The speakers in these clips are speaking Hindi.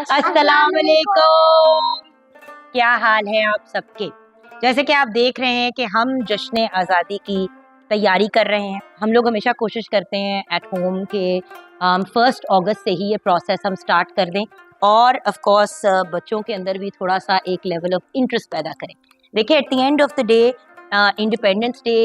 अस्सलाम वालेकुम। क्या हाल है आप सबके। जैसे कि आप देख रहे हैं कि हम जश्न आज़ादी की तैयारी कर रहे हैं। हम लोग हमेशा कोशिश करते हैं एट होम के 1 अगस्त से ही ये प्रोसेस हम स्टार्ट कर दें और ऑफ कोर्स बच्चों के अंदर भी थोड़ा सा एक लेवल ऑफ इंटरेस्ट पैदा करें। देखिए at the end of the day independence day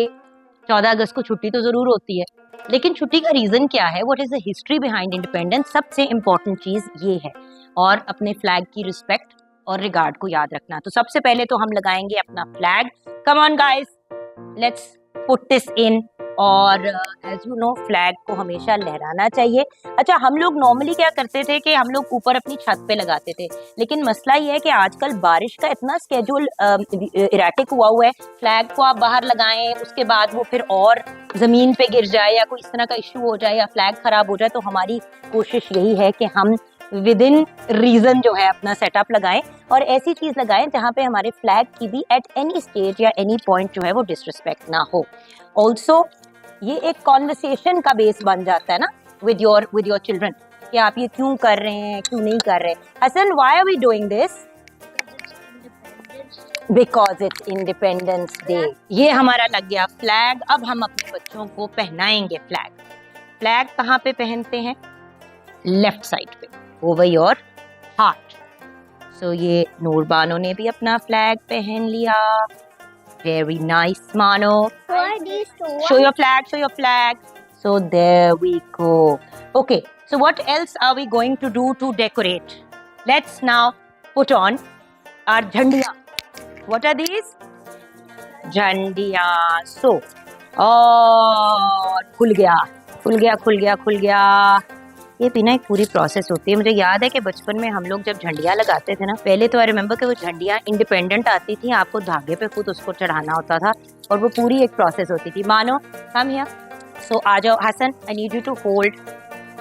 14 अगस्त को छुट्टी तो ज़रूर होती है, लेकिन छुट्टी का रीज़न क्या है, what is the history behind independence, सबसे इम्पॉर्टेंट चीज़ ये है। और अपने फ्लैग की रिस्पेक्ट और रिगार्ड को याद रखना। तो सबसे पहले तो हम लगाएंगे अपना flag. Come on guys, let's put this in. और एज यू नो फ्लैग को हमेशा लहराना चाहिए। अच्छा, हम लोग नॉर्मली क्या करते थे कि हम लोग ऊपर अपनी छत पे लगाते थे, लेकिन मसला ये है कि आजकल बारिश का इतना स्केड्यूल इरेटिक हुआ है, फ्लैग को आप बाहर लगाएं उसके बाद वो फिर और ज़मीन पे गिर जाए या कोई इस तरह का इशू हो जाए या फ्लैग ख़राब हो जाए, तो हमारी कोशिश यही है कि हम विद इन रीजन जो है अपना सेटअप लगाएं और ऐसी चीज लगाएं जहां पे हमारे फ्लैग की भी एट एनी स्टेज या एनी पॉइंट जो है वो डिसरिस्पेक्ट ना हो। ऑल्सो ये एक कॉन्वर्सेशन का बेस बन जाता है ना विद योर चिल्ड्रन कि आप ये क्यों कर रहे हैं, क्यों नहीं कर रहे। Hasan, why are we doing this? Because it's Independence Day. ये हमारा लग गया फ्लैग। अब हम अपने बच्चों को पहनाएंगे फ्लैग। फ्लैग कहाँ पे पहनते हैं? लेफ्ट साइड पे, ओवर योर हार्ट। सो ये नूर बानो ने भी अपना फ्लैग पहन लिया। Very nice Mano. Show your flag, show your flag. So there we go. Okay, so what else are we going to do to decorate? Let's now put on our झंडिया। What are these? झंडिया। सो और खुल गया, खुल गया, खुल गया, खुल गया। ये भी ना एक पूरी प्रोसेस होती है। मुझे याद है कि बचपन में हम लोग जब झंडियाँ लगाते थे ना, पहले तो आई रिमेम्बर कि वो झंडियाँ इंडिपेंडेंट आती थी, आपको धागे पे खुद उसको चढ़ाना होता था और वो पूरी एक प्रोसेस होती थी। मानो कम हियर। सो आ जाओ Hasan, I need you to hold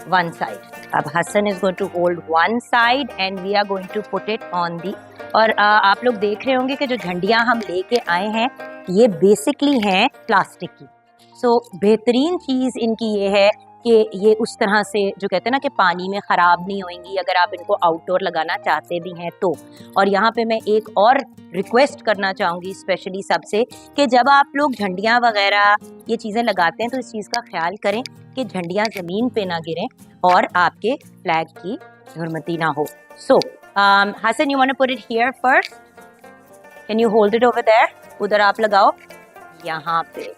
one side. अब Hasan is going to hold one side and we are going to put it on the. और आप लोग देख रहे होंगे कि जो झंडियाँ हम लेके आए हैं ये बेसिकली हैं प्लास्टिक की। सो बेहतरीन चीज़ इनकी ये है कि ये उस तरह से जो कहते हैं ना कि पानी में ख़राब नहीं होंगी अगर आप इनको आउटडोर लगाना चाहते भी हैं तो। और यहाँ पे मैं एक और रिक्वेस्ट करना चाहूँगी स्पेशली सबसे कि जब आप लोग झंडियाँ वगैरह ये चीज़ें लगाते हैं तो इस चीज़ का ख्याल करें कि झंडियाँ ज़मीन पे ना गिरें और आपके फ्लैग की हुर्मती ना हो। So Hasan, you want to put it here first? Can you hold it over there? उधर आप लगाओ, यहाँ पे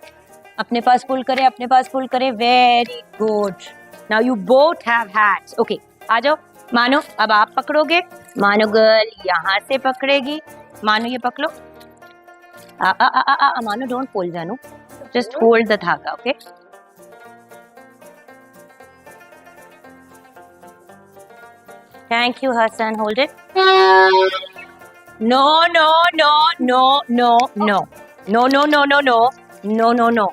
अपने पास पुल करें, अपने पास पुल करें। Very good. Now you both have hats. Okay, आ जाओ। मानो अब आप पकड़ोगे, मानो गर्ल यहाँ से पकड़ेगी। मानो ये पकड़ो। मानो डोंट पुल जानू, जस्ट होल्ड द धागा। Okay, thank you Hasan, hold it. No no no no no no no no no no no no no no,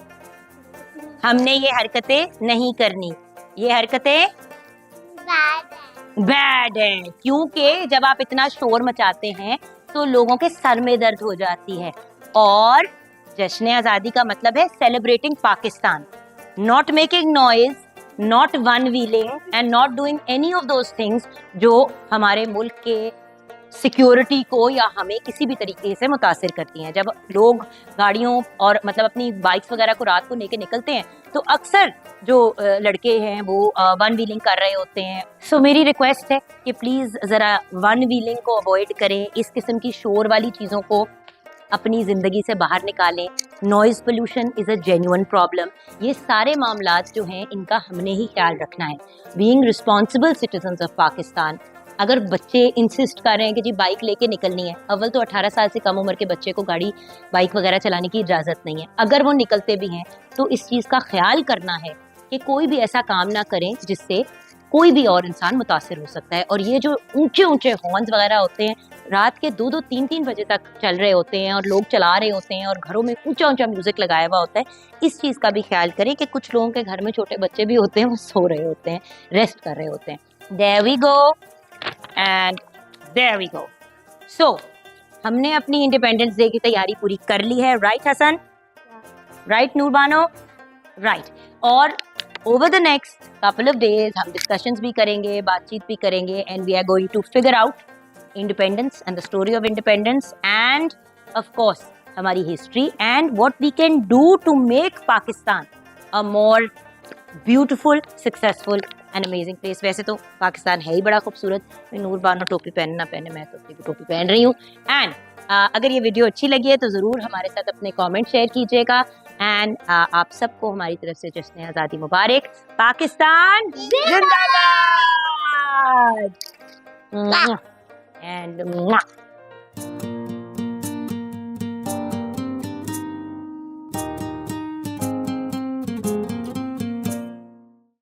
हमने ये हरकतें नहीं करनी। ये हरकतें बैड है क्योंकि जब आप इतना शोर मचाते हैं तो लोगों के सर में दर्द हो जाती है। और जश्न आज़ादी का मतलब है celebrating Pakistan, not making noise, not one wheeling and not doing any of those things जो हमारे मुल्क के सिक्योरिटी को या हमें किसी भी तरीके से मुतासिर करती हैं। जब लोग गाड़ियों और मतलब अपनी बाइक्स वगैरह को रात को लेके निकलते हैं तो अक्सर जो लड़के हैं वो वन व्हीलिंग कर रहे होते हैं। सो मेरी रिक्वेस्ट है कि प्लीज़ ज़रा वन व्हीलिंग को अवॉइड करें, इस किस्म की शोर वाली चीज़ों को अपनी ज़िंदगी से बाहर निकालें। Noise pollution is a genuine problem. ये सारे मामलात जो हैं इनका हमने ही ख्याल रखना है। Being responsible citizens of Pakistan, अगर बच्चे इंसिस्ट कर रहे हैं कि जी बाइक लेके निकलनी है, अव्वल तो 18 साल से कम उम्र के बच्चे को गाड़ी बाइक वगैरह चलाने की इजाज़त नहीं है। अगर वो निकलते भी हैं तो इस चीज़ का ख्याल करना है कि कोई भी ऐसा काम ना करें जिससे कोई भी और इंसान मुतासिर हो सकता है। और ये जो ऊंचे ऊंचे हॉर्न्स वगैरह होते हैं रात के 2-2, 3-3 बजे तक चल रहे होते हैं और लोग चला रहे होते हैं और घरों में ऊंचा ऊंचा म्यूजिक लगाया हुआ होता है, इस चीज़ का भी ख्याल करें कि कुछ लोगों के घर में छोटे बच्चे भी होते हैं, वो सो रहे होते हैं, रेस्ट कर रहे होते हैं। There we go and there we go. So हमने अपनी इंडिपेंडेंस डे की तैयारी पूरी कर ली है, राइट हसन? राइट नूर बानो? राइट। और over the next couple of days हम discussions भी करेंगे, बातचीत भी करेंगे, and we are going to figure out independence and the story of independence and of course हमारी history and what we can do to make Pakistan a more beautiful, successful and amazing place. वैसे तो पाकिस्तान है ही बड़ा खूबसूरत, नूर बानो टोपी पहने ना पहने, मैं तो अपनी टोपी पहन रही हूँ. एंड अगर ये वीडियो अच्छी लगी है तो ज़रूर हमारे साथ अपने कमेंट शेयर कीजिएगा. एंड आप सबको हमारी तरफ से जश्न आज़ादी मुबारक. पाकिस्तान जिंदाबाद. एंड